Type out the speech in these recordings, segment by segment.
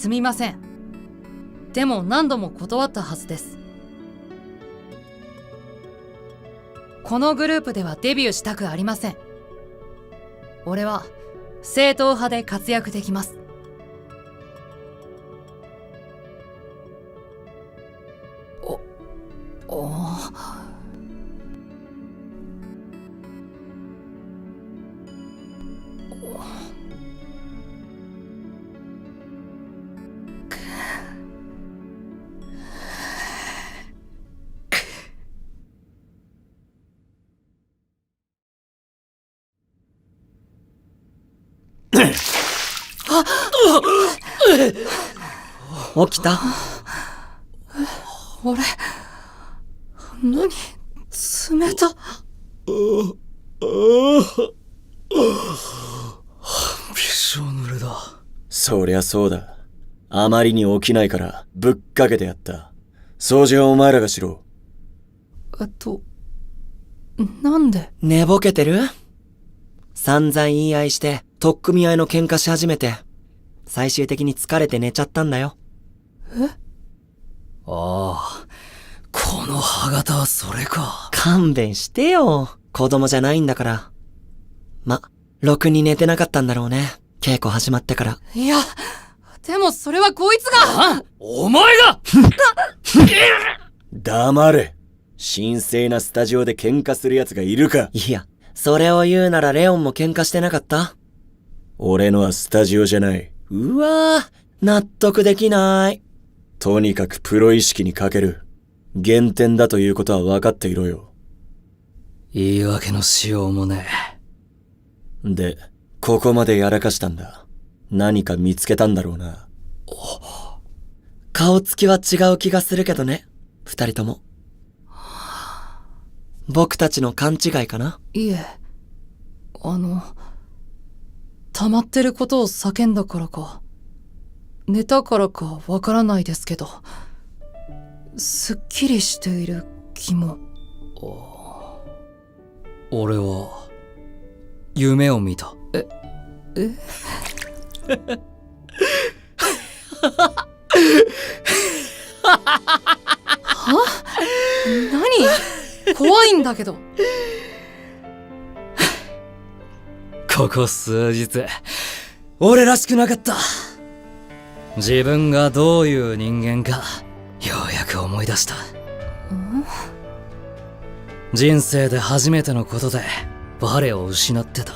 すみません。でも何度も断ったはずです。このグループではデビューしたくありません。俺は正統派で活躍できます。起きた？俺、何？冷た。びしょ濡れだ。そりゃそうだ。あまりに起きないからぶっかけてやった。掃除はお前らがしろ。なんで？寝ぼけてる？散々言い合いして取っ組み合いの喧嘩し始めて最終的に疲れて寝ちゃったんだよ。ああ、この歯型はそれか。勘弁してよ。子供じゃないんだから。ろくに寝てなかったんだろうね。稽古始まってから。いや、でもそれはこいつが。お前が黙れ。神聖なスタジオで喧嘩する奴がいるか。いや、それを言うならレオンも喧嘩してなかった？俺のはスタジオじゃない。うわぁ、納得できない。とにかくプロ意識に欠ける。減点だということは分かっていろよ。言い訳のしようもねえ。で、ここまでやらかしたんだ。何か見つけたんだろうな。顔つきは違う気がするけどね。二人とも。僕たちの勘違いかな？いえ、溜まってることを叫んだからか、寝たからかわからないですけど、すっきりしている気も。俺は夢を見た。は？何？怖いんだけど。ここ数日俺らしくなかった。自分がどういう人間かようやく思い出した。人生で初めてのことで我を失ってた。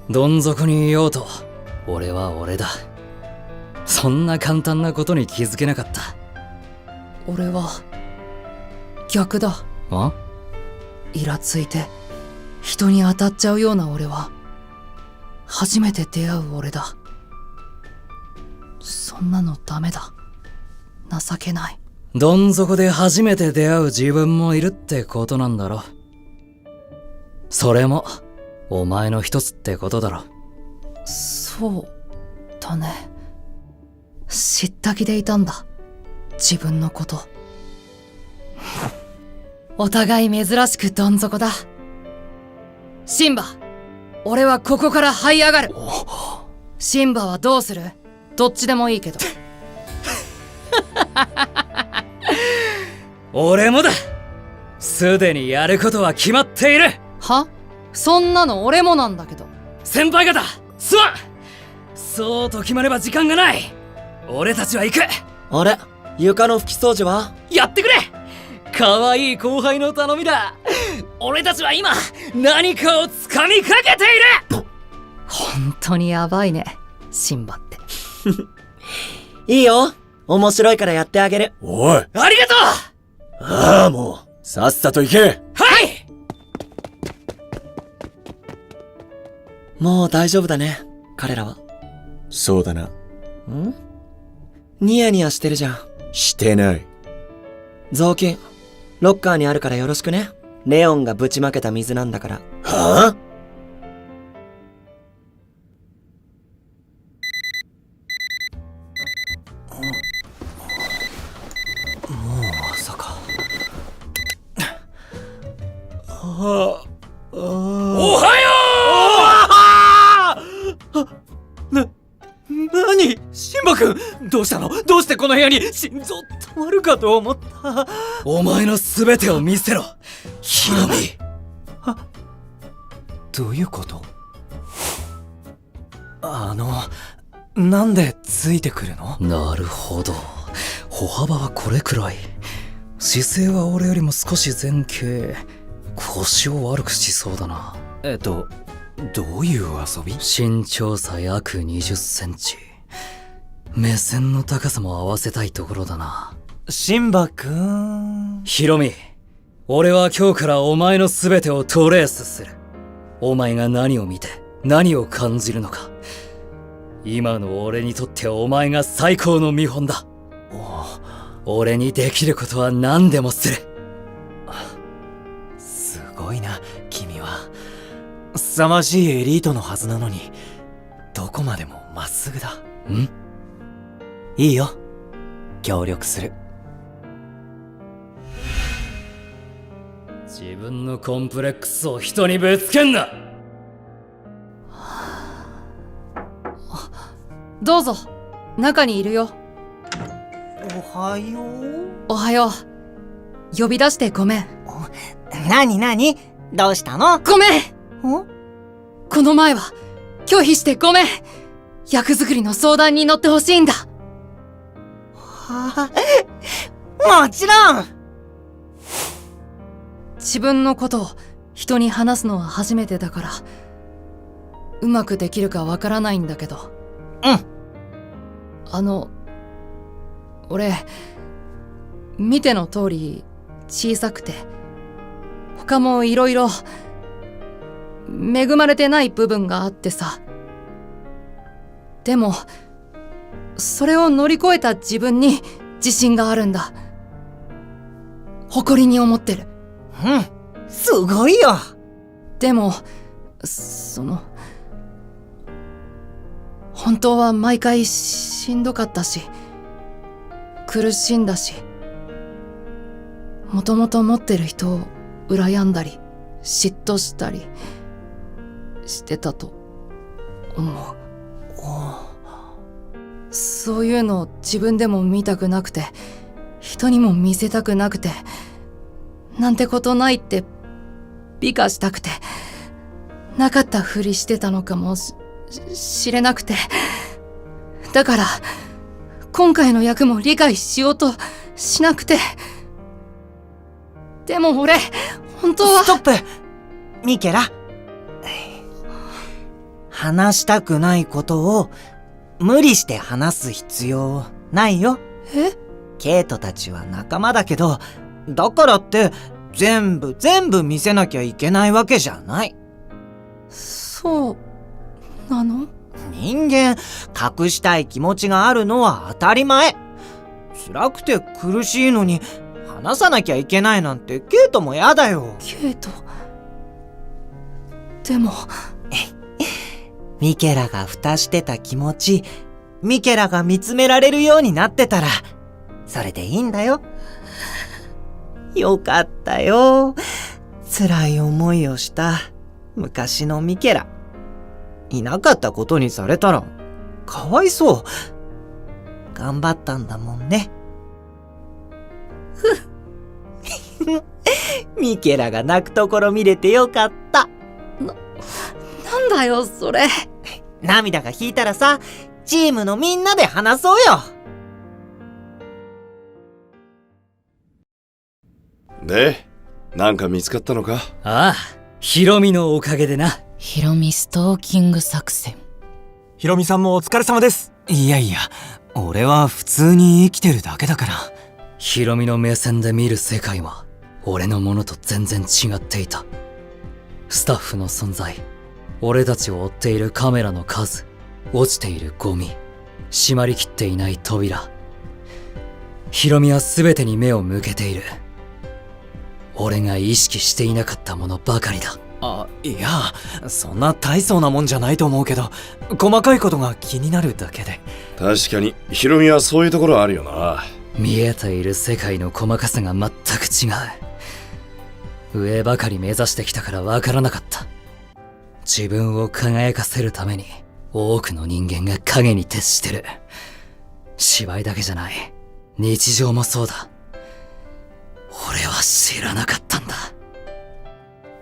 どん底にいようと俺は俺だ。そんな簡単なことに気づけなかった。俺は逆だ。イラついて人に当たっちゃうような俺は初めて出会う俺だ。そんなのダメだ。情けない。どん底で初めて出会う自分もいるってことなんだろ。それもお前の一つってことだろ。そうだね。知った気でいたんだ、自分のこと。お互い珍しくどん底だ。シンバ、俺はここから這い上がる。シンバはどうする？どっちでもいいけど。俺もだ。すでにやることは決まっている。は？そんなの俺もなんだけど。先輩方、すまん。そうと決まれば時間がない。俺たちは行く。あれ？床の拭き掃除は？やってくれ。可愛い後輩の頼みだ。俺たちは今何かを掴みかけている。本当にヤバいね、シンバって。いいよ、面白いからやってあげる。おい、ありがとう。ああ、もうさっさと行け。はい。もう大丈夫だね、彼らは。そうだな。ニヤニヤしてるじゃん。してない。雑巾ロッカーにあるからよろしくね。レオンがぶちまけた水なんだから。はあ？まさか。おはよう。何？シンバ馬くん、どうしたの？どうしてこの部屋に？心臓止まるかと思った。お前の全てを見せろ、ヒロミ。どういうこと？なんでついてくるの？なるほど。歩幅はこれくらい。姿勢は俺よりも少し前傾。腰を悪くしそうだな。どういう遊び？身長差約20センチ。目線の高さも合わせたいところだな。シンバくん。ヒロミ、俺は今日からお前の全てをトレースする。お前が何を見て何を感じるのか。今の俺にとってお前が最高の見本だ。俺にできることは何でもする。すごいな、君は。凄まじいエリートのはずなのに、どこまでもまっすぐだ。ん？いいよ。協力する。自分のコンプレックスを人にぶつけんな。どうぞ、中にいるよ。おはよう。おはよう。呼び出してごめん。なにどうしたの？ごめん。ん？この前は拒否してごめん。役作りの相談に乗ってほしいんだ。はあ、もちろん。自分のことを人に話すのは初めてだから、うまくできるかわからないんだけど。うん。俺、見ての通り小さくて、他もいろいろ恵まれてない部分があってさ。でも、それを乗り越えた自分に自信があるんだ。誇りに思ってる。うん、すごいよ。でも、本当は毎回しんどかったし、苦しんだし、もともと持ってる人を羨んだり、嫉妬したりしてたと思う。そういうのを自分でも見たくなくて、人にも見せたくなくて、なんてことないって美化したくて、なかったふりしてたのかもしれなくて。だから、今回の役も理解しようとしなくて。でも俺、本当は。ストップ！ミケラ。話したくないことを無理して話す必要ないよ。え？ケイトたちは仲間だけど、だからって全部見せなきゃいけないわけじゃない。そうなの？人間、隠したい気持ちがあるのは当たり前。辛くて苦しいのに話さなきゃいけないなんてケイトもやだよ。ケイト。でもミケラが蓋してた気持ち、ミケラが見つめられるようになってたら、それでいいんだよ。よかったよ。辛い思いをした昔のミケラ。いなかったことにされたらかわいそう。頑張ったんだもんね。ミケラが泣くところ見れてよかった。なんだよそれ。涙が引いたらさ、チームのみんなで話そうよ。で、なんか見つかったのか？ああ、ヒロミのおかげでな。ヒロミストーキング作戦。ヒロミさんもお疲れ様です。いやいや、俺は普通に生きてるだけだから。ヒロミの目線で見る世界は俺のものと全然違っていた。スタッフの存在、俺たちを追っているカメラの数、落ちているゴミ、閉まりきっていない扉。ヒロミは全てに目を向けている。俺が意識していなかったものばかりだ。いや、そんな大層なもんじゃないと思うけど、細かいことが気になるだけで。確かにヒロミはそういうところあるよな。見えている世界の細かさが全く違う。上ばかり目指してきたからわからなかった。自分を輝かせるために多くの人間が影に徹してる。芝居だけじゃない。日常もそうだ。俺は知らなかったんだ。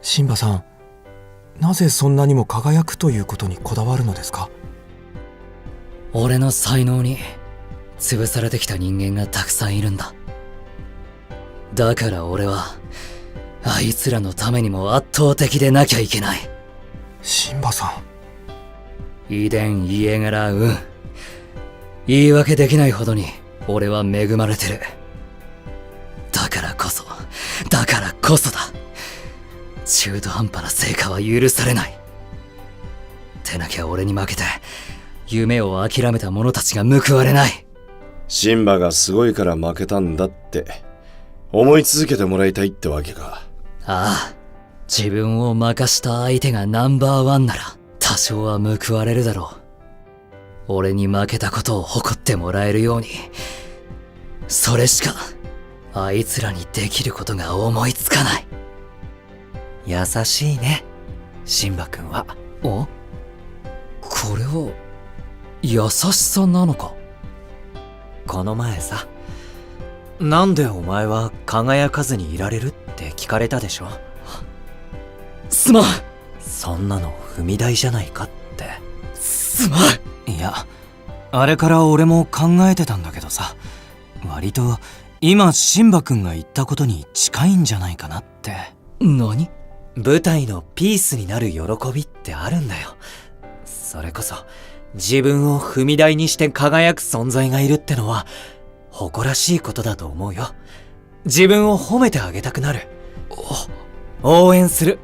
シンバさん、なぜそんなにも輝くということにこだわるのですか？俺の才能に潰されてきた人間がたくさんいるんだ。だから俺はあいつらのためにも圧倒的でなきゃいけない。シンバさん、遺伝、家柄、言い訳できないほどに俺は恵まれてる。だからこそだ。中途半端な成果は許されない。てなきゃ俺に負けて夢を諦めた者たちが報われない。シンバがすごいから負けたんだって思い続けてもらいたいってわけか。ああ、自分を任した相手がナンバーワンなら多少は報われるだろう。俺に負けたことを誇ってもらえるように、それしかあいつらにできることが思いつかない。優しいね、シンバくんは。お？これは優しさなのか？この前さ、なんでお前は輝かずにいられるって聞かれたでしょ。すまん。そんなの踏み台じゃないかって。すまん。いや、あれから俺も考えてたんだけどさ、割と今シンバくんが言ったことに近いんじゃないかなって。何？舞台のピースになる喜びってあるんだよ。それこそ自分を踏み台にして輝く存在がいるってのは誇らしいことだと思うよ。自分を褒めてあげたくなる。応援する。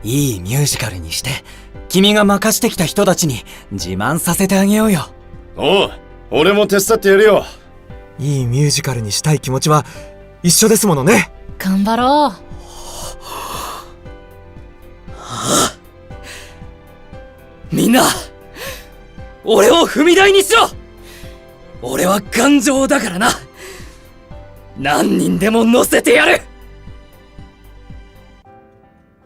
いいミュージカルにして君が任してきた人たちに自慢させてあげようよ。おう、俺も手伝ってやるよ。いいミュージカルにしたい気持ちは一緒ですものね。頑張ろう。みんな、俺を踏み台にしろ。俺は頑丈だからな。何人でも乗せてやる。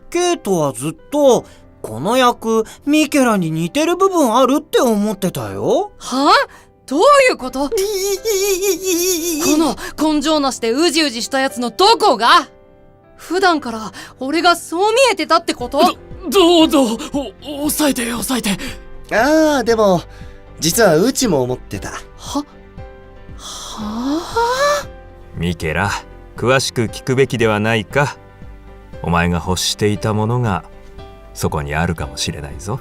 ケイトはずっとこの役ミケラに似てる部分あるって思ってたよ。はあ？どういうこと？この根性なしでうじうじしたやつのどこが？普段から俺がそう見えてたってこと？どう抑えて。ああ、でも、実はうちも思ってた。はあ？ミケラ、詳しく聞くべきではないか。お前が欲していたものがそこにあるかもしれないぞ。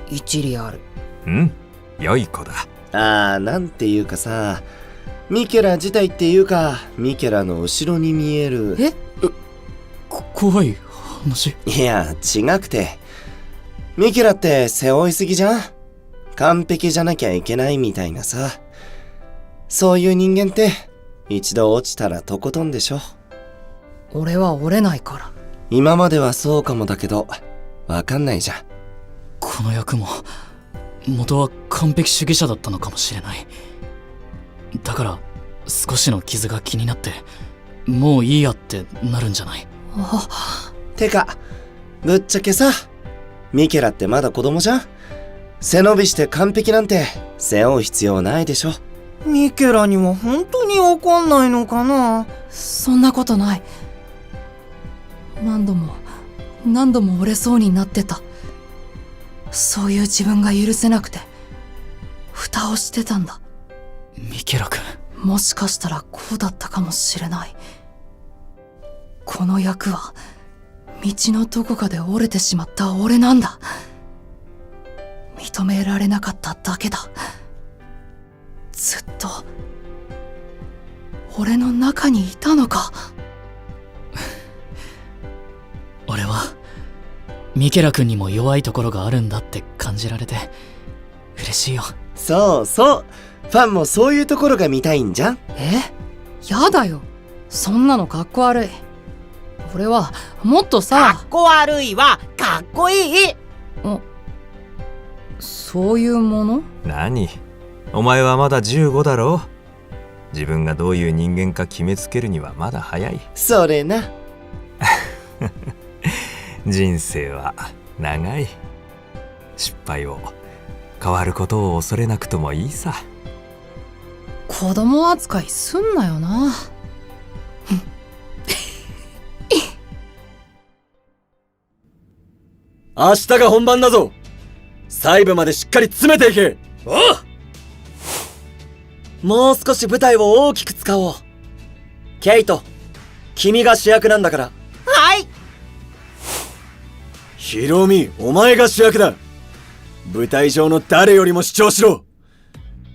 一理ある。うん、良い子だ。ああ、なんていうかさ、ミケラ自体っていうか、ミケラの後ろに見える。怖い話？いや、違くて。ミケラって背負いすぎじゃん？完璧じゃなきゃいけないみたいなさ。そういう人間って、一度落ちたらとことんでしょ。俺は折れないから。今まではそうかもだけど、わかんないじゃん。この役も元は完璧主義者だったのかもしれない。だから少しの傷が気になってもういいやってなるんじゃない？てか、ぶっちゃけさ、ミケラってまだ子供じゃん？背伸びして完璧なんて背負う必要ないでしょ。ミケラには本当にわかんないのかな？そんなことない。何度も折れそうになってた。そういう自分が許せなくて蓋をしてたんだ。ミケラ君、もしかしたらこうだったかもしれない。この役は道のどこかで折れてしまった俺なんだ。認められなかっただけだ。ずっと俺の中にいたのか。俺はミケラ君にも弱いところがあるんだって感じられて嬉しいよ。そうそう。ファンもそういうところが見たいんじゃん？やだよ。そんなのかっこ悪い。俺はもっとさ。かっこ悪いはかっこいい。そういうもの？何？お前はまだ15だろう。自分がどういう人間か決めつけるにはまだ早い。それな。人生は長い。失敗を、変わることを恐れなくともいいさ。子供扱いすんなよな。明日が本番だぞ。細部までしっかり詰めていけ。おう。もう少し舞台を大きく使おう。ケイト、君が主役なんだから。はい。ヒロミ、お前が主役だ。舞台上の誰よりも主張しろ。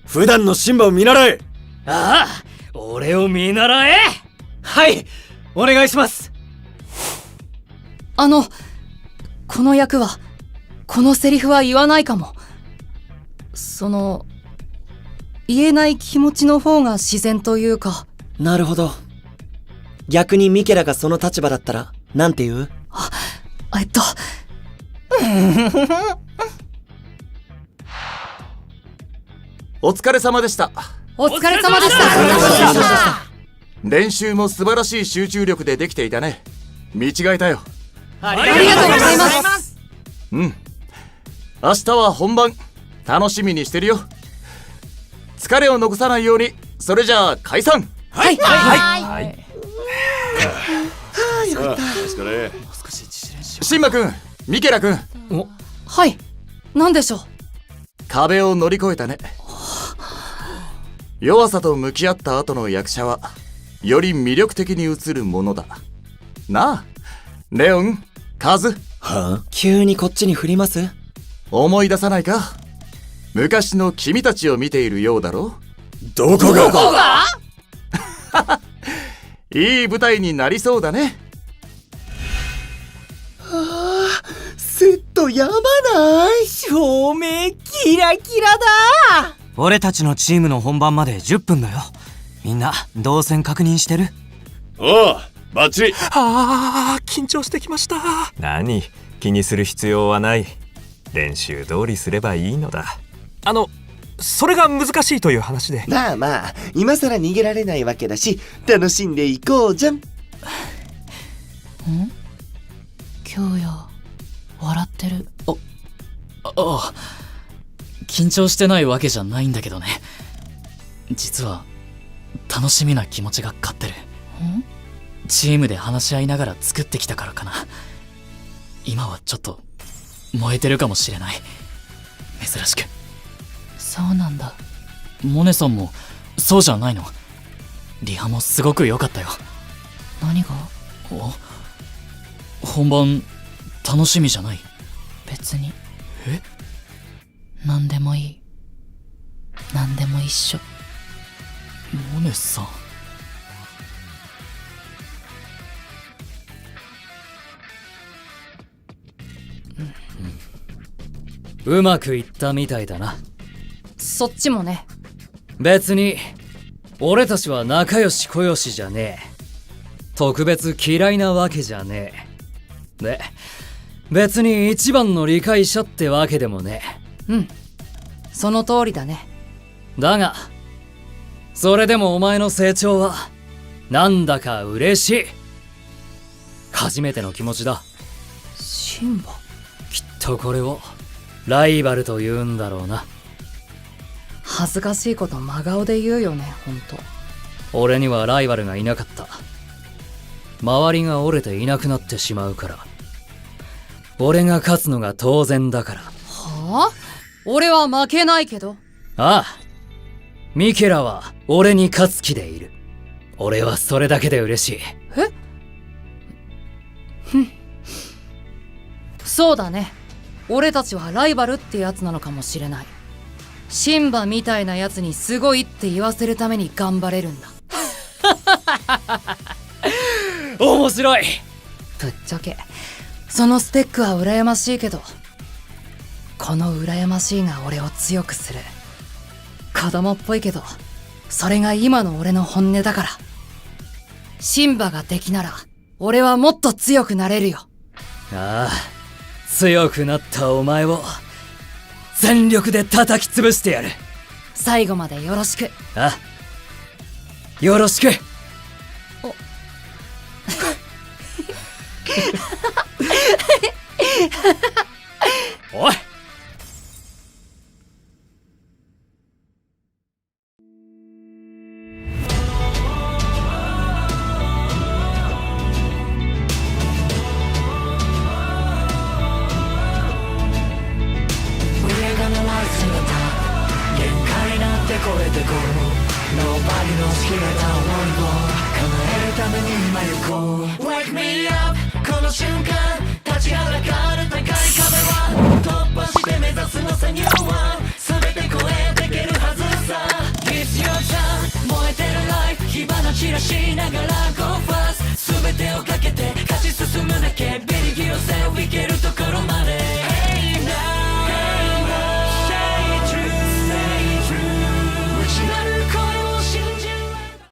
普段のシンバを見習え。ああ、俺を見習え。はい、お願いします。この役は、このセリフは言わないかも。言えない気持ちの方が自然というか。なるほど。逆にミケラがその立場だったら、なんて言う？お疲れ様でした。お疲れ様でした。練習も素晴らしい集中力でできていたね。見違えたよ。ありがとうございます。うん。明日は本番、楽しみにしてるよ。疲れを残さないように。それじゃあ解散。はいはい。シンバくん、ミケラくん。はい。なんでしょう。壁を乗り越えたね。弱さと向き合った後の役者はより魅力的に映るものだなあ。レオン、カズ。はあ？急にこっちに振ります？思い出さないか？昔の君たちを見ているようだろ？どこが？いい舞台になりそうだね。セットやばない？照明キラキラだ。俺たちのチームの本番まで10分だよ。みんな動線確認してる？おう、バッチリ。緊張してきました。何、気にする必要はない。練習通りすればいいのだ。それが難しいという話で。まあまあ、今更逃げられないわけだし、楽しんでいこうじゃん。今日や笑ってる。ああ、緊張してないわけじゃないんだけどね。実は楽しみな気持ちが勝ってる。チームで話し合いながら作ってきたからかな。今はちょっと燃えてるかもしれない。珍しく。そうなんだ。モネさんもそうじゃないの？リハもすごく良かったよ。何が？本番楽しみじゃない？別に。何でもいい。何でも一緒。モネさん。うまくいったみたいだな。そっちもね。別に俺たちは仲良し小良しじゃねえ。特別嫌いなわけじゃねえ。で、別に一番の理解者ってわけでもねえ。その通りだね。だがそれでもお前の成長はなんだか嬉しい。初めての気持ちだ。シンバ。きっとこれをライバルと言うんだろうな。恥ずかしいこと真顔で言うよね、ほんと。俺にはライバルがいなかった。周りが折れていなくなってしまうから。俺が勝つのが当然だから。はあ？俺は負けないけど。ああ、ミケラは俺に勝つ気でいる。俺はそれだけで嬉しい。そうだね。俺たちはライバルってやつなのかもしれない。シンバみたいなやつにすごいって言わせるために頑張れるんだ。面白い。ぶっちゃけそのスペックは羨ましいけど、この羨ましいが俺を強くする。子供っぽいけどそれが今の俺の本音だから。シンバが敵なら俺はもっと強くなれるよ。ああ、強くなったお前を全力で叩き潰してやる。最後までよろしく。あ、よろしく。おい。今行こう